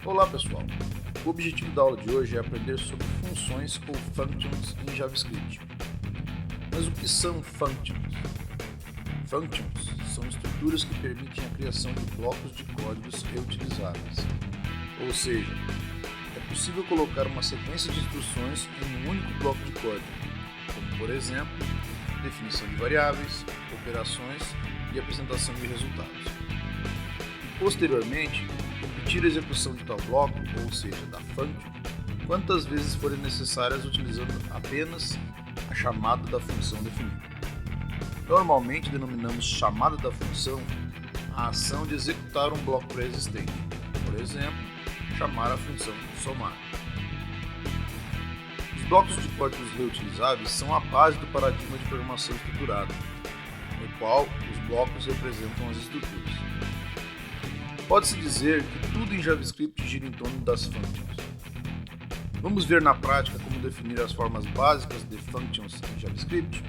Olá pessoal, o objetivo da aula de hoje é aprender sobre funções ou functions em JavaScript. Mas o que são functions? Functions são estruturas que permitem a criação de blocos de códigos reutilizáveis. Ou seja, é possível colocar uma sequência de instruções em um único bloco de código, como por exemplo, definição de variáveis, operações e apresentação de resultados. E, posteriormente, repetir a execução de tal bloco, ou seja, da function, quantas vezes forem necessárias utilizando apenas a chamada da função definida. Normalmente denominamos chamada da função a ação de executar um bloco pré-existente, por exemplo, chamar a função somar. Os blocos de códigos reutilizáveis são a base do paradigma de programação estruturada, no qual os blocos representam as estruturas. Pode-se dizer que tudo em JavaScript gira em torno das functions. Vamos ver na prática como definir as formas básicas de functions em JavaScript?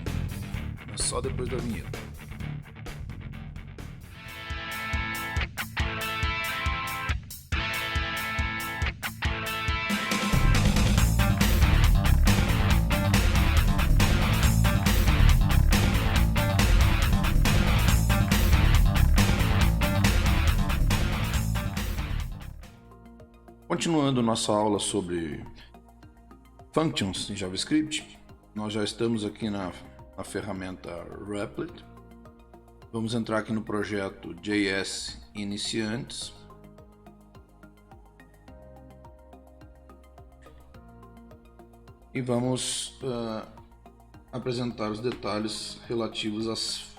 Mas só depois da vinheta. Continuando nossa aula sobre functions em JavaScript, nós já estamos aqui na ferramenta Replit. Vamos entrar aqui no projeto JS Iniciantes. E vamos apresentar os detalhes relativos às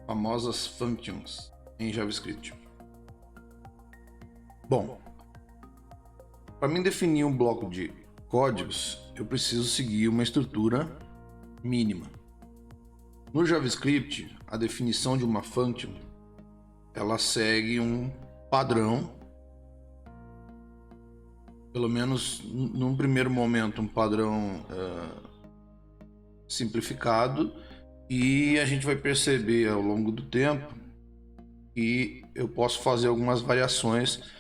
famosas functions em JavaScript. Bom, para mim definir um bloco de códigos, eu preciso seguir uma estrutura mínima. No JavaScript, a definição de uma function, ela segue um padrão, pelo menos num primeiro momento, um padrão simplificado, e a gente vai perceber ao longo do tempo que eu posso fazer algumas variações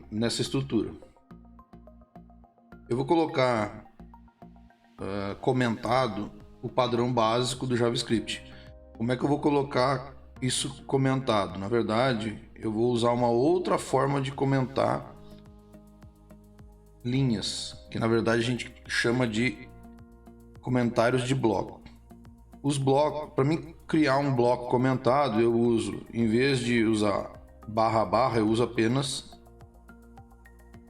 nessa estrutura. Eu vou colocar comentado o padrão básico do JavaScript. Como é que eu vou colocar isso comentado? Na verdade, eu vou usar uma outra forma de comentar linhas, que na verdade a gente chama de comentários de bloco. Os blocos, para mim criar um bloco comentado, eu uso, em vez de usar // eu uso apenas.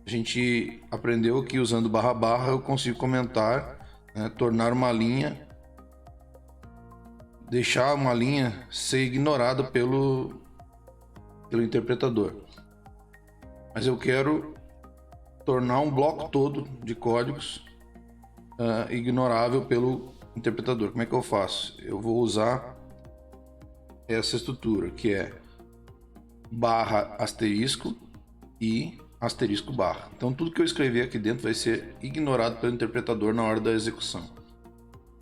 A gente aprendeu que usando // eu consigo comentar, tornar uma linha, deixar uma linha ser ignorada pelo interpretador. Mas eu quero tornar um bloco todo de códigos ignorável pelo interpretador. Como é que eu faço? Eu vou usar essa estrutura que é /* e */. Então tudo que eu escrever aqui dentro vai ser ignorado pelo interpretador na hora da execução.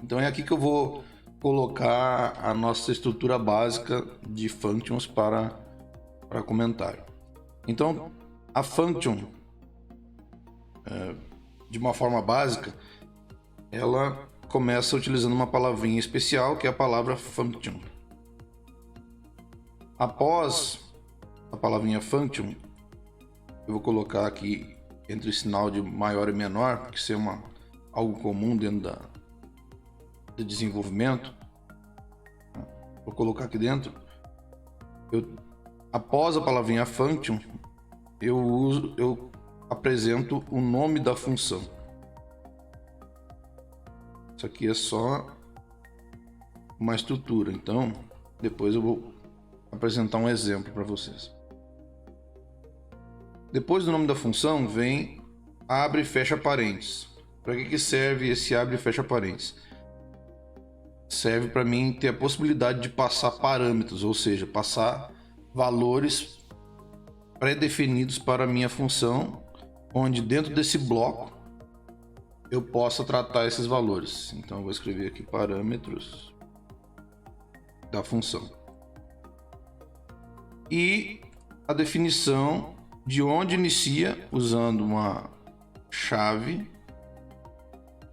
Então é aqui que eu vou colocar a nossa estrutura básica de functions para comentário. Então a function, de uma forma básica, ela começa utilizando uma palavrinha especial que é a palavra function. Após a palavrinha function, eu vou colocar aqui entre o sinal de maior e menor, porque isso é algo comum dentro do desenvolvimento. Vou colocar aqui dentro. Após a palavrinha function, eu apresento o nome da função. Isso aqui é só uma estrutura, então depois eu vou apresentar um exemplo para vocês. Depois do nome da função vem abre e fecha parênteses. Para que serve esse abre e fecha parênteses? Serve para mim ter a possibilidade de passar parâmetros, ou seja, passar valores pré-definidos para a minha função, onde dentro desse bloco eu possa tratar esses valores. Então eu vou escrever aqui parâmetros da função. E a definição de onde inicia usando uma chave,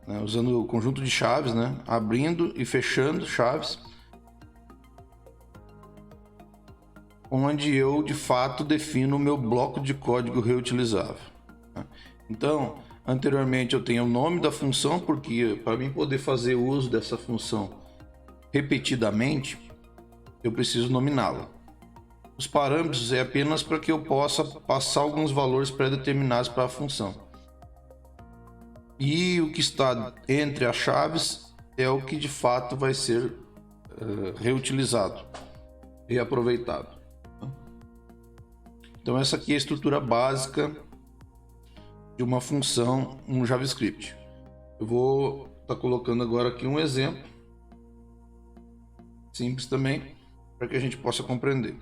né, usando o conjunto de chaves, né, abrindo e fechando chaves, onde eu de fato defino o meu bloco de código reutilizável. Então, anteriormente eu tenho o nome da função, porque para mim poder fazer uso dessa função repetidamente, eu preciso nominá-la. Os parâmetros é apenas para que eu possa passar alguns valores pré-determinados para a função. E o que está entre as chaves é o que de fato vai ser reutilizado e aproveitado. Então essa aqui é a estrutura básica de uma função no JavaScript. Eu vou estar colocando agora aqui um exemplo simples também, para que a gente possa compreender.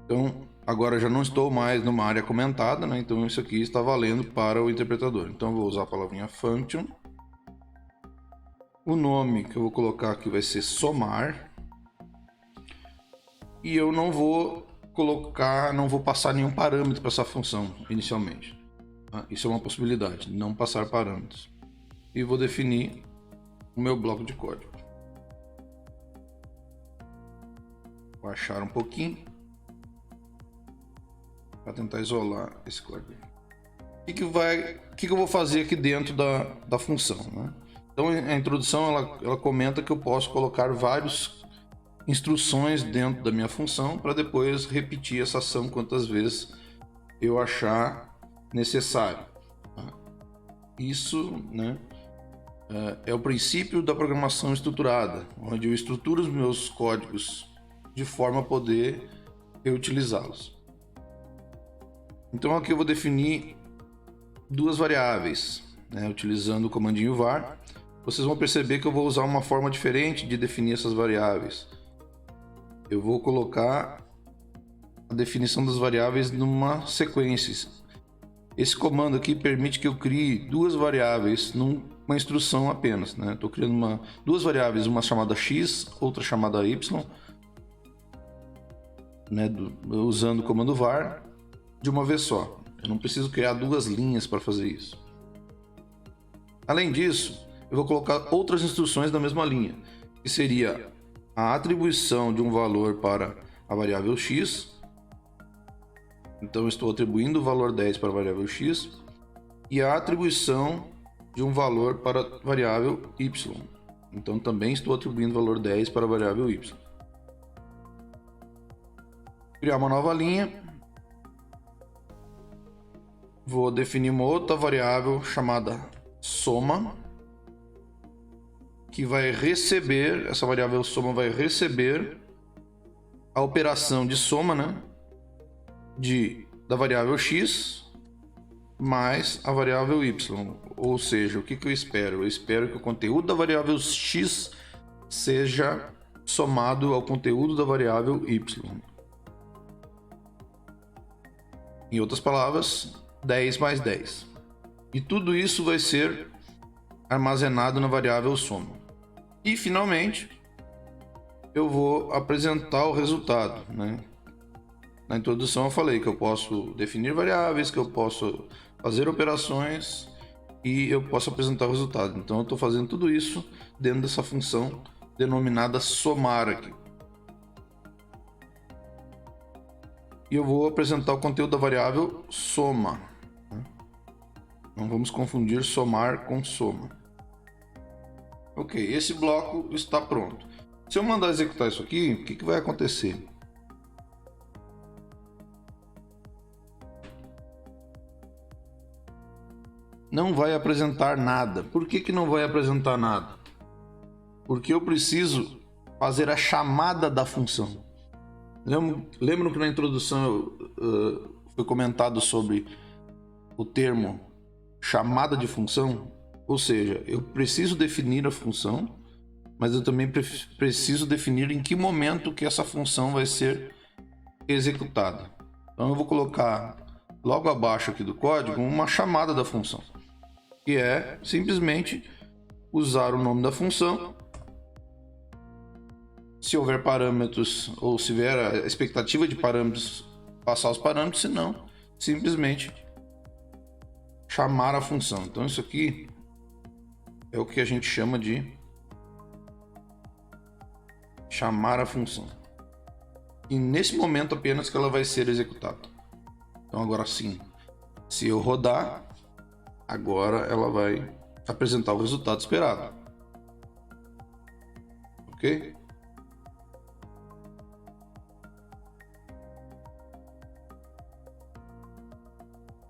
Então agora já não estou mais numa área comentada, né? Então isso aqui está valendo para o interpretador. Então eu vou usar a palavrinha function. O nome que eu vou colocar aqui vai ser somar. E eu não vou passar nenhum parâmetro para essa função inicialmente. Isso é uma possibilidade, não passar parâmetros. E vou definir o meu bloco de código. Vou baixar um pouquinho para tentar isolar esse código. O que eu vou fazer aqui dentro da função, né? Então a introdução ela comenta que eu posso colocar várias instruções dentro da minha função para depois repetir essa ação quantas vezes eu achar necessário. Isso, né, é o princípio da programação estruturada, onde eu estruturo os meus códigos de forma a poder reutilizá-los. Então aqui eu vou definir duas variáveis, né, utilizando o comandinho var. Vocês vão perceber que eu vou usar uma forma diferente de definir essas variáveis. Eu vou colocar a definição das variáveis numa sequência. Esse comando aqui permite que eu crie duas variáveis numa instrução apenas, né? Estou criando duas variáveis, uma chamada x, outra chamada y, né? Usando o comando var de uma vez só. Eu não preciso criar duas linhas para fazer isso. Além disso, eu vou colocar outras instruções da mesma linha, que seria a atribuição de um valor para a variável x. Então eu estou atribuindo o valor 10 para a variável x e a atribuição de um valor para a variável y. Então também estou atribuindo o valor 10 para a variável y. Criar uma nova linha. Vou definir uma outra variável chamada soma, que vai receber, essa variável soma vai receber a operação de soma, né, da variável x mais a variável y. Ou seja, o que eu espero? Eu espero que o conteúdo da variável x seja somado ao conteúdo da variável y. Em outras palavras, 10 mais 10. E tudo isso vai ser armazenado na variável soma. E finalmente eu vou apresentar o resultado, né? Na introdução eu falei que eu posso definir variáveis, que eu posso fazer operações e eu posso apresentar o resultado. Então eu estou fazendo tudo isso dentro dessa função denominada somar aqui. E eu vou apresentar o conteúdo da variável soma. Não vamos confundir somar com soma. Ok, esse bloco está pronto. Se eu mandar executar isso aqui, o que vai acontecer? Não vai apresentar nada. Por que não vai apresentar nada? Porque eu preciso fazer a chamada da função. Lembram que na introdução foi comentado sobre o termo chamada de função? Ou seja, eu preciso definir a função, mas eu também preciso definir em que momento que essa função vai ser executada. Então eu vou colocar logo abaixo aqui do código uma chamada da função, que é simplesmente usar o nome da função se houver parâmetros ou se houver a expectativa de parâmetros, passar os parâmetros, se não, simplesmente chamar a função. Então isso aqui é o que a gente chama de chamar a função. E nesse momento apenas que ela vai ser executada. Então agora sim, se eu rodar, agora ela vai apresentar o resultado esperado. Ok?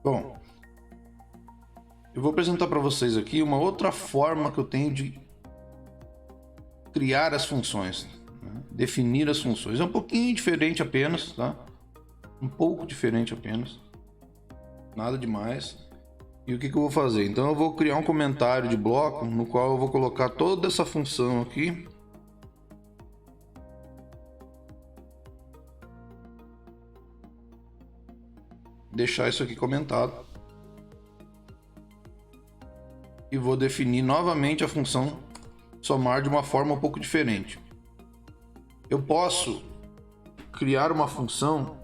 Bom, eu vou apresentar para vocês aqui uma outra forma que eu tenho de criar as funções, né? Definir as funções. É um pouquinho diferente apenas, tá? Um pouco diferente apenas. Nada demais. E o que eu vou fazer? Então eu vou criar um comentário de bloco no qual eu vou colocar toda essa função aqui. Deixar isso aqui comentado. E vou definir novamente a função somar de uma forma um pouco diferente. Eu posso criar uma função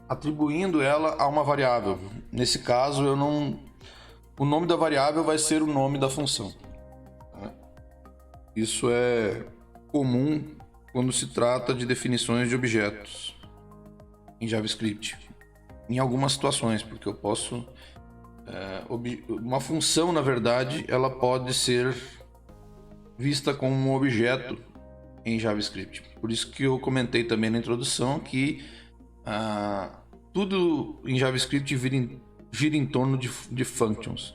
atribuindo ela a uma variável. Nesse caso, o nome da variável vai ser o nome da função. Isso é comum quando se trata de definições de objetos em JavaScript. Em algumas situações, porque eu posso... uma função, na verdade, ela pode ser vista como um objeto em JavaScript. Por isso que eu comentei também na introdução que tudo em JavaScript gira em torno de functions.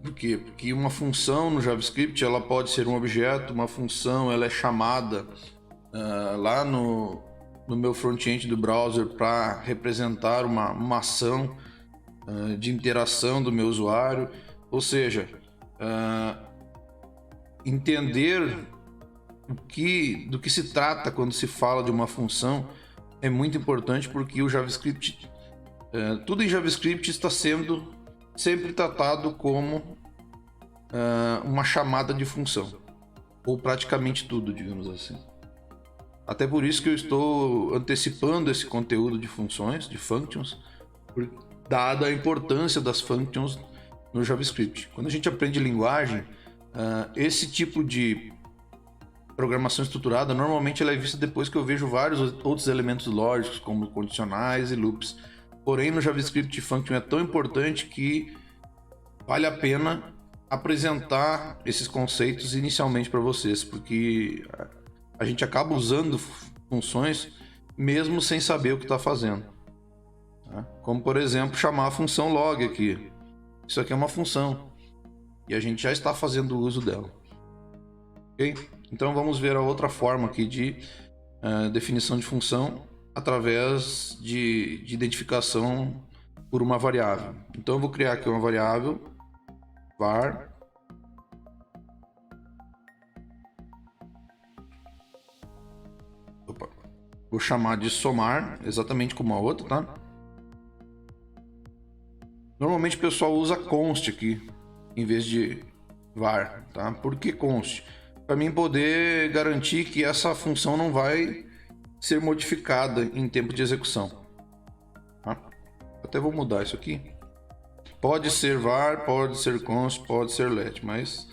Por quê? Porque uma função no JavaScript ela pode ser um objeto, uma função ela é chamada lá no meu front-end do browser para representar uma ação de interação do meu usuário. Ou seja, entender do que se trata quando se fala de uma função é muito importante, porque o JavaScript, tudo em JavaScript está sendo sempre tratado como uma chamada de função, ou praticamente tudo, digamos assim. Até por isso que eu estou antecipando esse conteúdo de funções, de functions, dada a importância das functions no JavaScript. Quando a gente aprende linguagem, esse tipo de programação estruturada, normalmente ela é vista depois que eu vejo vários outros elementos lógicos, como condicionais e loops. Porém, no JavaScript, function é tão importante que vale a pena apresentar esses conceitos inicialmente para vocês, porque a gente acaba usando funções mesmo sem saber o que está fazendo. Como, por exemplo, chamar a função log aqui. Isso aqui é uma função e a gente já está fazendo uso dela. Ok? Então vamos ver a outra forma aqui de definição de função através de identificação por uma variável. Então eu vou criar aqui uma variável var vou chamar de somar, exatamente como a outra, tá? Normalmente o pessoal usa const aqui em vez de var, tá? Por que const? Para mim poder garantir que essa função não vai ser modificada em tempo de execução. Tá? Até vou mudar isso aqui. Pode ser var, pode ser const, pode ser let, mas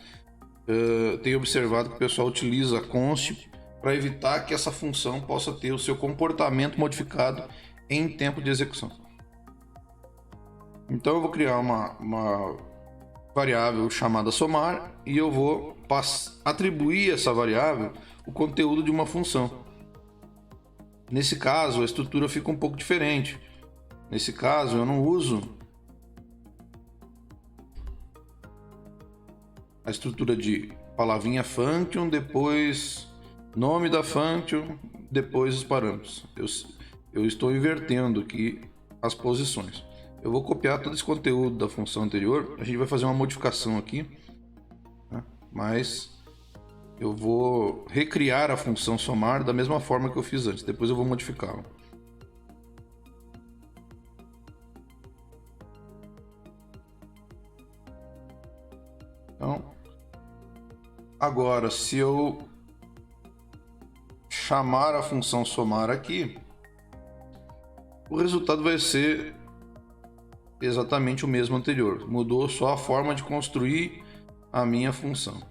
tenho observado que o pessoal utiliza const para evitar que essa função possa ter o seu comportamento modificado em tempo de execução. Então eu vou criar uma variável chamada somar e eu vou atribuir a essa variável o conteúdo de uma função. Nesse caso, a estrutura fica um pouco diferente. Nesse caso, eu não uso a estrutura de palavrinha function, depois nome da function, depois os parâmetros. Eu estou invertendo aqui as posições. Eu vou copiar todo esse conteúdo da função anterior. A gente vai fazer uma modificação aqui, né? Mas eu vou recriar a função somar da mesma forma que eu fiz antes. Depois eu vou modificá-la. Então, Agora, se eu chamar a função somar aqui, o resultado vai ser exatamente o mesmo anterior. Mudou só a forma de construir a minha função.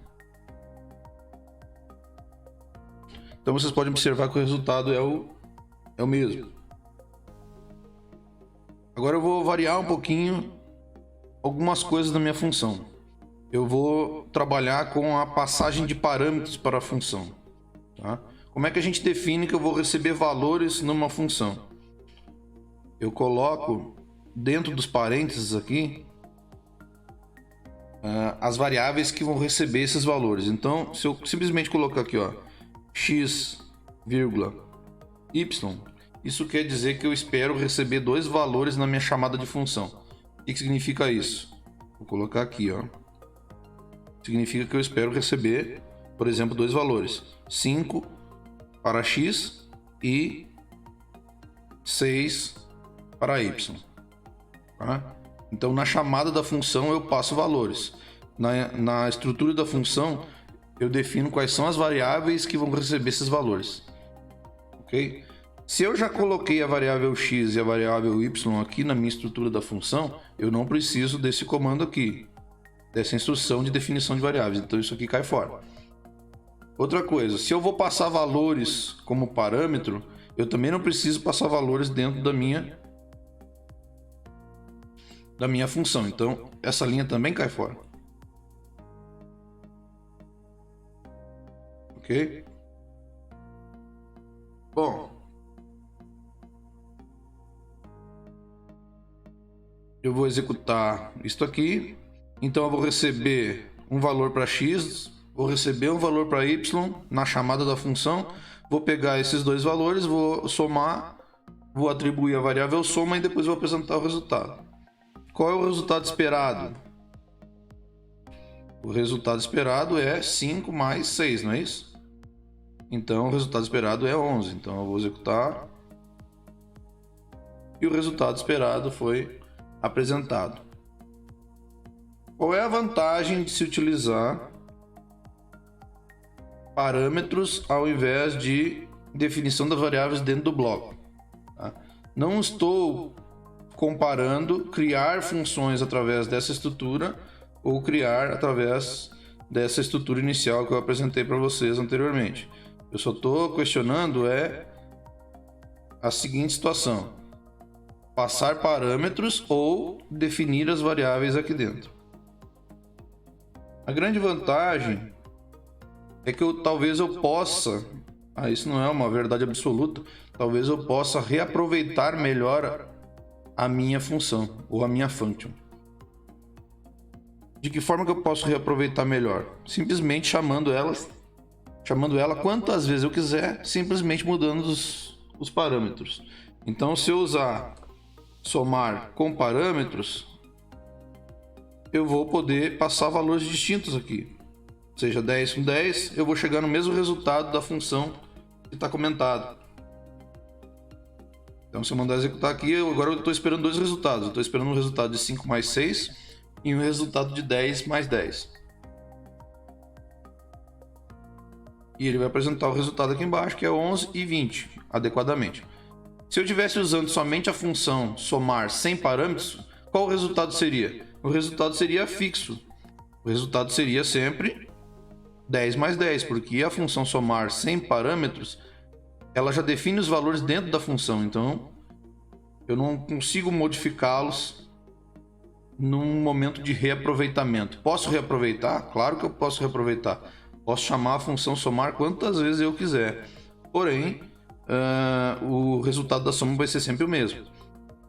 Então vocês podem observar que o resultado é o mesmo. Agora eu vou variar um pouquinho algumas coisas da minha função. Eu vou trabalhar com a passagem de parâmetros para a função. Tá? Como é que a gente define que eu vou receber valores numa função? Eu coloco dentro dos parênteses aqui as variáveis que vão receber esses valores. Então, se eu simplesmente colocar aqui, ó, x, y, isso quer dizer que eu espero receber dois valores na minha chamada de função. O que significa isso? Vou colocar aqui, ó. Significa que eu espero receber, por exemplo, dois valores: 5 para x e 6 para y. Tá? Então, na chamada da função, eu passo valores. Na estrutura da função, eu defino quais são as variáveis que vão receber esses valores. Ok? Se eu já coloquei a variável x e a variável y aqui na minha estrutura da função, eu não preciso desse comando aqui, dessa instrução de definição de variáveis. Então, isso aqui cai fora. Outra coisa, se eu vou passar valores como parâmetro, eu também não preciso passar valores dentro da minha função. Então, essa linha também cai fora. Ok? Bom, eu vou executar isto aqui. Então, eu vou receber um valor para x, vou receber um valor para y na chamada da função. Vou pegar esses dois valores, vou somar, vou atribuir a variável soma e depois vou apresentar o resultado. Qual é o resultado esperado? O resultado esperado é 5 mais 6, não é isso? Então, o resultado esperado é 11. Então, eu vou executar. E o resultado esperado foi apresentado. Qual é a vantagem de se utilizar parâmetros ao invés de definição das variáveis dentro do bloco? Tá? Não estou comparando criar funções através dessa estrutura ou criar através dessa estrutura inicial que eu apresentei para vocês anteriormente. Eu só estou questionando a seguinte situação: passar parâmetros ou definir as variáveis aqui dentro. A grande vantagem é que talvez eu possa, isso não é uma verdade absoluta, talvez eu possa reaproveitar melhor a minha função ou a minha function. De que forma que eu posso reaproveitar melhor? Simplesmente chamando ela quantas vezes eu quiser, simplesmente mudando os parâmetros. Então, se eu usar somar com parâmetros, eu vou poder passar valores distintos aqui. Seja 10 com 10, eu vou chegar no mesmo resultado da função que está comentado. Então, se eu mandar executar aqui, agora eu estou esperando dois resultados. Eu estou esperando um resultado de 5 mais 6 e um resultado de 10 mais 10. E ele vai apresentar o resultado aqui embaixo, que é 11 e 20, adequadamente. Se eu estivesse usando somente a função somar sem parâmetros, qual o resultado seria? O resultado seria fixo. O resultado seria sempre 10 mais 10, porque a função somar sem parâmetros, ela já define os valores dentro da função. Então, eu não consigo modificá-los num momento de reaproveitamento. Posso reaproveitar? Claro que eu posso reaproveitar. Posso chamar a função somar quantas vezes eu quiser. Porém, o resultado da soma vai ser sempre o mesmo.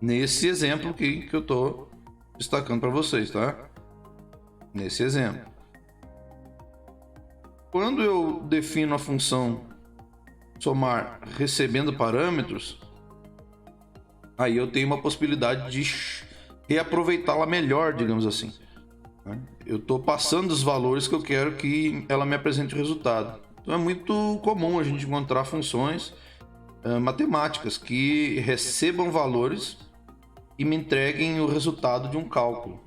Nesse exemplo que eu estou destacando para vocês, tá? Nesse exemplo. Quando eu defino a função somar recebendo parâmetros, aí eu tenho uma possibilidade de reaproveitá-la melhor, digamos assim. Eu estou passando os valores que eu quero que ela me apresente o resultado. Então é muito comum a gente encontrar funções matemáticas que recebam valores e me entreguem o resultado de um cálculo.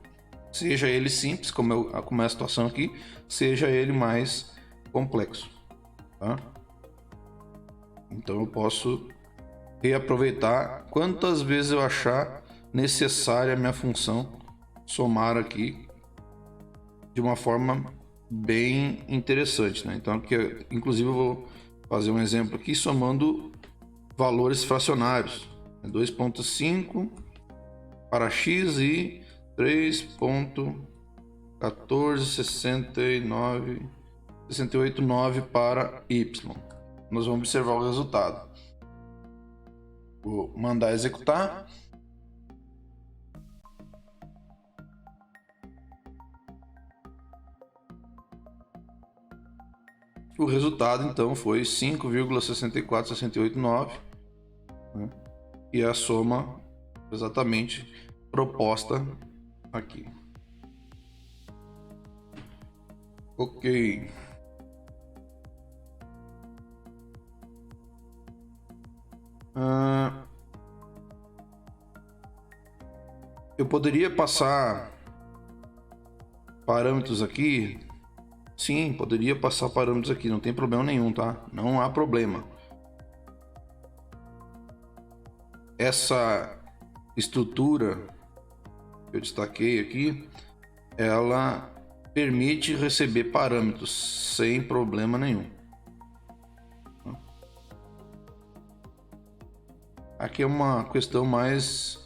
Seja ele simples, como é a situação aqui, seja ele mais complexo, tá? Então eu posso reaproveitar quantas vezes eu achar necessária a minha função somar aqui de uma forma bem interessante, né? Então aqui, inclusive eu vou fazer um exemplo aqui somando valores fracionários, 2.5 para x e 3.1469 para y. Nós vamos observar o resultado. Vou mandar executar. O resultado então foi 5,64689, né? E a soma exatamente proposta aqui. Ok. Eu poderia passar parâmetros aqui? Sim, poderia passar parâmetros aqui, não tem problema nenhum, tá? Não há problema. Essa estrutura que eu destaquei aqui, ela permite receber parâmetros sem problema nenhum. Aqui é uma questão mais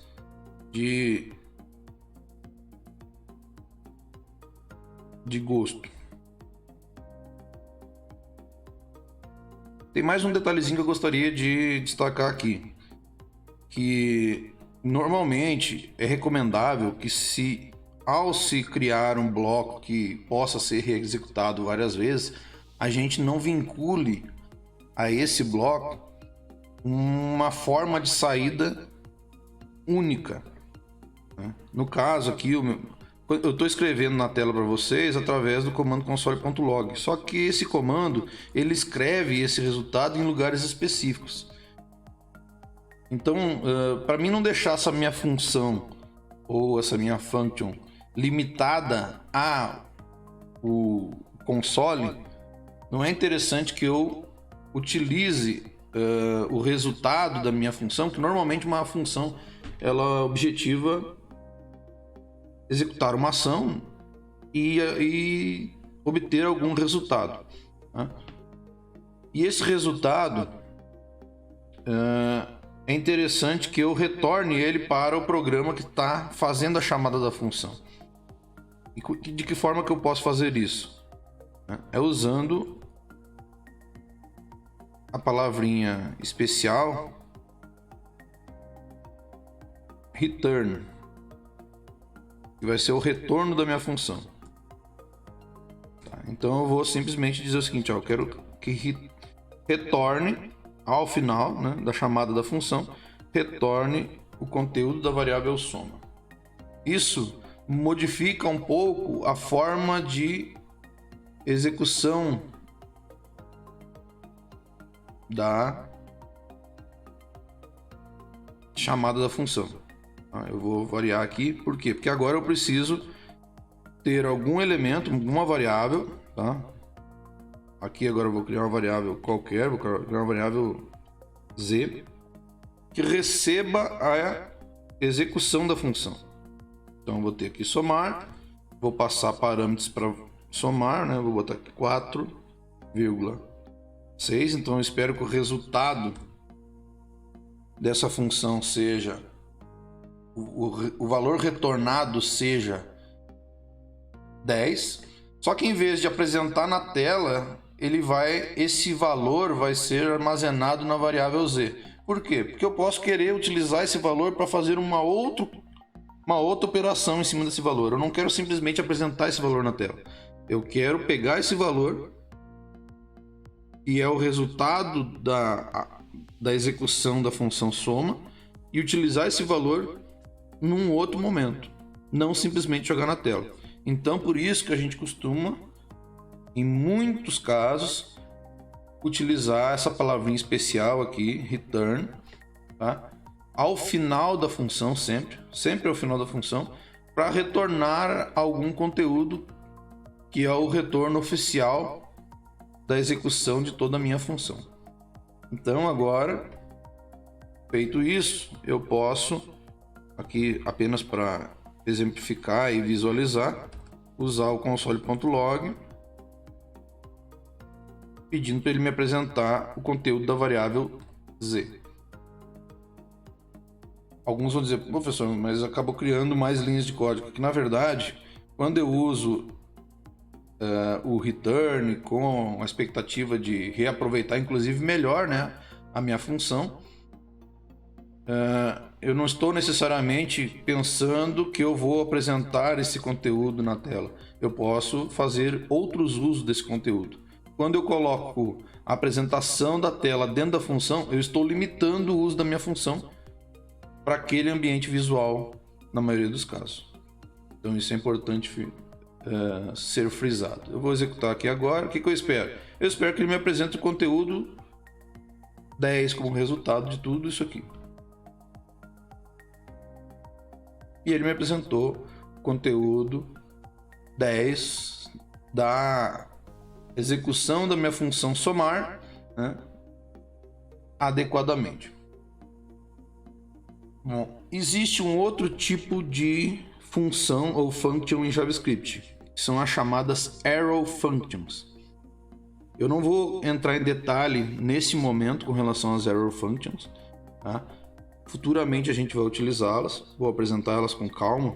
de gosto. Tem mais um detalhezinho que eu gostaria de destacar aqui, que normalmente é recomendável que ao se criar um bloco que possa ser reexecutado várias vezes, a gente não vincule a esse bloco uma forma de saída única, né? No caso aqui, eu estou escrevendo na tela para vocês através do comando console.log, só que esse comando ele escreve esse resultado em lugares específicos. Então, para mim não deixar essa minha função ou essa minha function limitada ao console, não é interessante que eu utilize o resultado da minha função, que normalmente uma função ela objetiva executar uma ação e obter algum resultado, né? E esse resultado é interessante que eu retorne ele para o programa que está fazendo a chamada da função. E de que forma que eu posso fazer isso? É usando a palavrinha especial return, que vai ser o retorno da minha função. Tá, então eu vou simplesmente dizer o seguinte, eu quero que retorne ao final, né, da chamada da função, retorne o conteúdo da variável soma. Isso modifica um pouco a forma de execução da chamada da função. Eu vou variar aqui, por quê? Porque agora eu preciso ter algum elemento, alguma variável, tá? Aqui agora eu vou criar uma variável qualquer, vou criar uma variável z, que receba a execução da função. Então eu vou ter aqui somar, vou passar parâmetros para somar, né? Vou botar aqui 4,6, então eu espero que o resultado dessa função seja o valor retornado seja 10, só que em vez de apresentar na tela, esse valor vai ser armazenado na variável z. Por quê? Porque eu posso querer utilizar esse valor para fazer uma outra operação em cima desse valor. Eu não quero simplesmente apresentar esse valor na tela. Eu quero pegar esse valor, que é o resultado da execução da função soma, e utilizar esse valor num outro momento, não simplesmente jogar na tela. Então, por isso que a gente costuma, em muitos casos, utilizar essa palavrinha especial aqui, return, tá? Ao final da função, sempre ao final da função, para retornar algum conteúdo que é o retorno oficial da execução de toda a minha função. Então agora, feito isso, eu posso, aqui apenas para exemplificar e visualizar, usar o console.log, pedindo para ele me apresentar o conteúdo da variável z. Alguns vão dizer, professor, mas acabou criando mais linhas de código, que na verdade, quando eu uso o return com a expectativa de reaproveitar, inclusive melhor, né, a minha função, eu não estou necessariamente pensando que eu vou apresentar esse conteúdo na tela. Eu posso fazer outros usos desse conteúdo. Quando eu coloco a apresentação da tela dentro da função, eu estou limitando o uso da minha função para aquele ambiente visual, na maioria dos casos. Então isso é importante ser frisado. Eu vou executar aqui agora. O que eu espero? Eu espero que ele me apresente o conteúdo 10 como resultado de tudo isso aqui. E ele me apresentou o conteúdo 10 da execução da minha função somar, né, adequadamente. Bom, existe um outro tipo de função ou function em JavaScript, que são as chamadas arrow functions. Eu não vou entrar em detalhe nesse momento com relação às arrow functions, tá? Futuramente a gente vai utilizá-las, vou apresentá-las com calma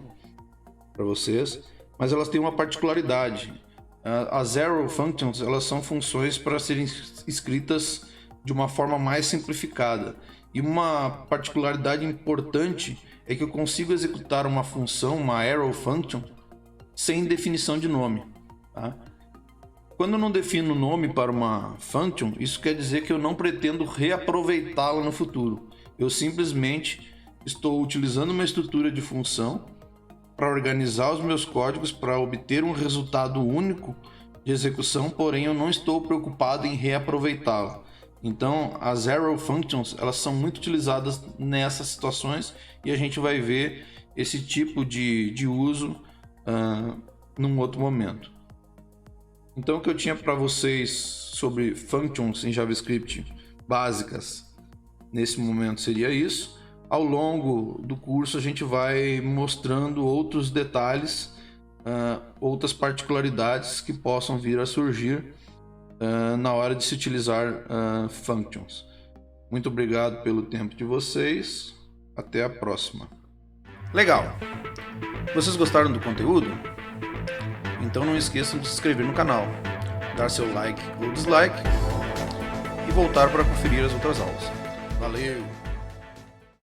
para vocês, mas elas têm uma particularidade. As arrow functions, elas são funções para serem escritas de uma forma mais simplificada. E uma particularidade importante é que eu consigo executar uma função, uma arrow function, sem definição de nome. Tá? Quando eu não defino nome para uma function, isso quer dizer que eu não pretendo reaproveitá-la no futuro. Eu simplesmente estou utilizando uma estrutura de função para organizar os meus códigos para obter um resultado único de execução, porém eu não estou preocupado em reaproveitá-la. Então, as arrow functions, elas são muito utilizadas nessas situações e a gente vai ver esse tipo de uso num outro momento. Então, o que eu tinha para vocês sobre functions em JavaScript básicas nesse momento seria isso. Ao longo do curso a gente vai mostrando outros detalhes, outras particularidades que possam vir a surgir na hora de se utilizar functions. Muito obrigado pelo tempo de vocês. Até a próxima. Legal! Vocês gostaram do conteúdo? Então não esqueçam de se inscrever no canal, dar seu like ou dislike e voltar para conferir as outras aulas. Valeu!